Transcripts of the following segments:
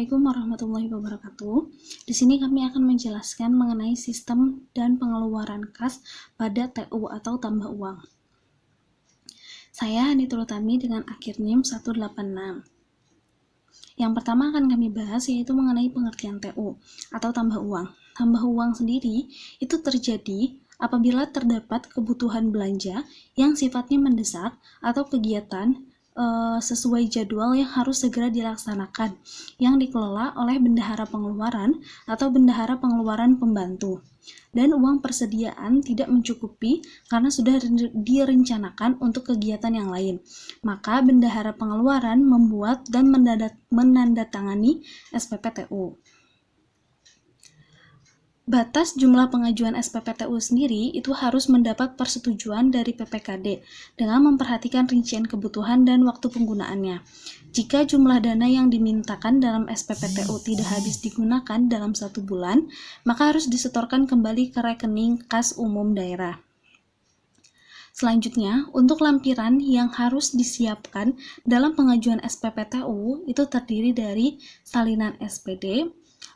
Assalamualaikum warahmatullahi wabarakatuh. Di sini kami akan menjelaskan mengenai sistem dan pengeluaran kas pada TU atau tambah uang. Saya Hanitul Utami dengan akhir NIM 186. Yang pertama akan kami bahas yaitu mengenai pengertian TU atau tambah uang. Tambah uang sendiri itu terjadi apabila terdapat kebutuhan belanja yang sifatnya mendesak atau kegiatan sesuai jadwal yang harus segera dilaksanakan yang dikelola oleh bendahara pengeluaran atau bendahara pengeluaran pembantu, dan uang persediaan tidak mencukupi karena sudah direncanakan untuk kegiatan yang lain, maka bendahara pengeluaran membuat dan menandatangani SPPTU. Batas jumlah pengajuan SPPTU sendiri itu harus mendapat persetujuan dari PPKD dengan memperhatikan rincian kebutuhan dan waktu penggunaannya. Jika jumlah dana yang dimintakan dalam SPPTU tidak habis digunakan dalam 1 bulan, maka harus disetorkan kembali ke rekening kas umum daerah. Selanjutnya, untuk lampiran yang harus disiapkan dalam pengajuan SPPTU itu terdiri dari salinan SPD,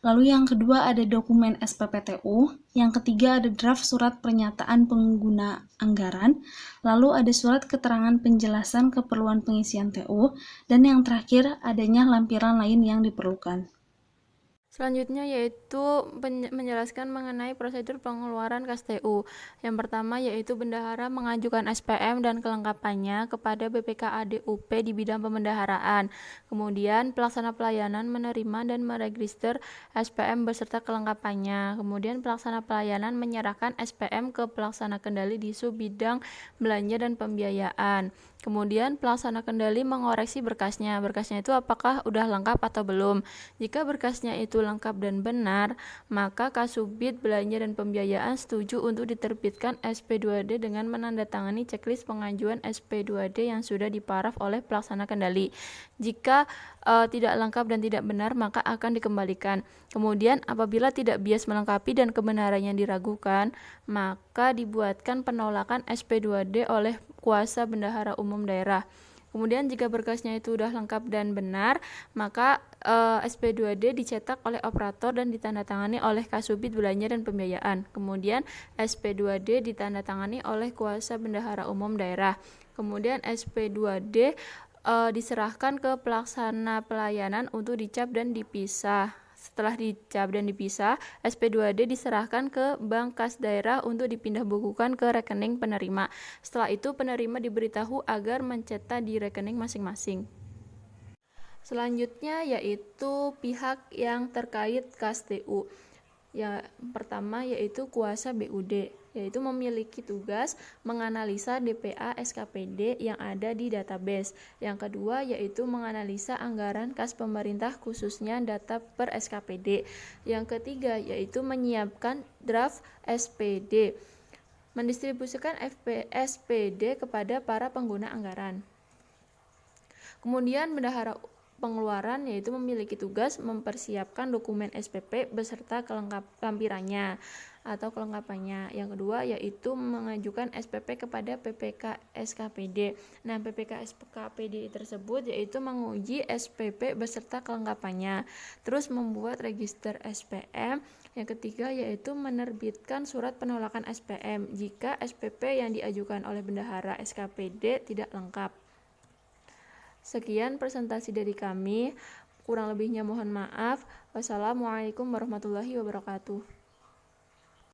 lalu yang kedua ada dokumen SPPTU, yang ketiga ada draft surat pernyataan pengguna anggaran, lalu ada surat keterangan penjelasan keperluan pengisian TU, dan yang terakhir adanya lampiran lain yang diperlukan. Selanjutnya yaitu menjelaskan mengenai prosedur pengeluaran kas TU. Yang pertama yaitu bendahara mengajukan SPM dan kelengkapannya kepada BPKAD-UP di bidang pemendaharaan. Kemudian pelaksana pelayanan menerima dan meregister SPM beserta kelengkapannya. Kemudian pelaksana pelayanan menyerahkan SPM ke pelaksana kendali di sub bidang belanja dan pembiayaan. Kemudian pelaksana kendali mengoreksi berkasnya. Berkasnya itu apakah udah lengkap atau belum. Jika berkasnya itu lengkap dan benar, maka Kasubdit Belanja dan Pembiayaan setuju untuk diterbitkan SP2D dengan menandatangani checklist pengajuan SP2D yang sudah diparaf oleh pelaksana kendali. Jika tidak lengkap dan tidak benar, maka akan dikembalikan. Kemudian apabila tidak bias melengkapi dan kebenarannya diragukan, maka dibuatkan penolakan SP2D oleh kuasa bendahara umum daerah. Kemudian jika berkasnya itu sudah lengkap dan benar, maka SP2D dicetak oleh operator dan ditandatangani oleh Kasubdit Belanja dan Pembiayaan. Kemudian SP2D ditandatangani oleh kuasa bendahara umum daerah. Kemudian SP2D diserahkan ke pelaksana pelayanan untuk dicap dan dipisah. Setelah dicap dan dipisah, SP2D diserahkan ke bank kas daerah untuk dipindah bukukan ke rekening penerima. Setelah itu penerima diberitahu agar mencetak di rekening masing-masing. Selanjutnya yaitu pihak yang terkait kas TU. Yang pertama yaitu kuasa BUD, yaitu memiliki tugas menganalisa DPA SKPD yang ada di database. Yang kedua yaitu menganalisa anggaran kas pemerintah khususnya data per SKPD. Yang ketiga yaitu menyiapkan draft SPD, mendistribusikan SPD kepada para pengguna anggaran. Kemudian bendahara pengeluaran yaitu memiliki tugas mempersiapkan dokumen SPP beserta lampirannya atau kelengkapannya. Yang kedua yaitu mengajukan SPP kepada PPK SKPD. Nah, PPK SKPD tersebut yaitu menguji SPP beserta kelengkapannya. Terus membuat register SPM. Yang ketiga yaitu menerbitkan surat penolakan SPM jika SPP yang diajukan oleh bendahara SKPD tidak lengkap. Sekian presentasi dari kami, kurang lebihnya mohon maaf. Wassalamualaikum warahmatullahi wabarakatuh.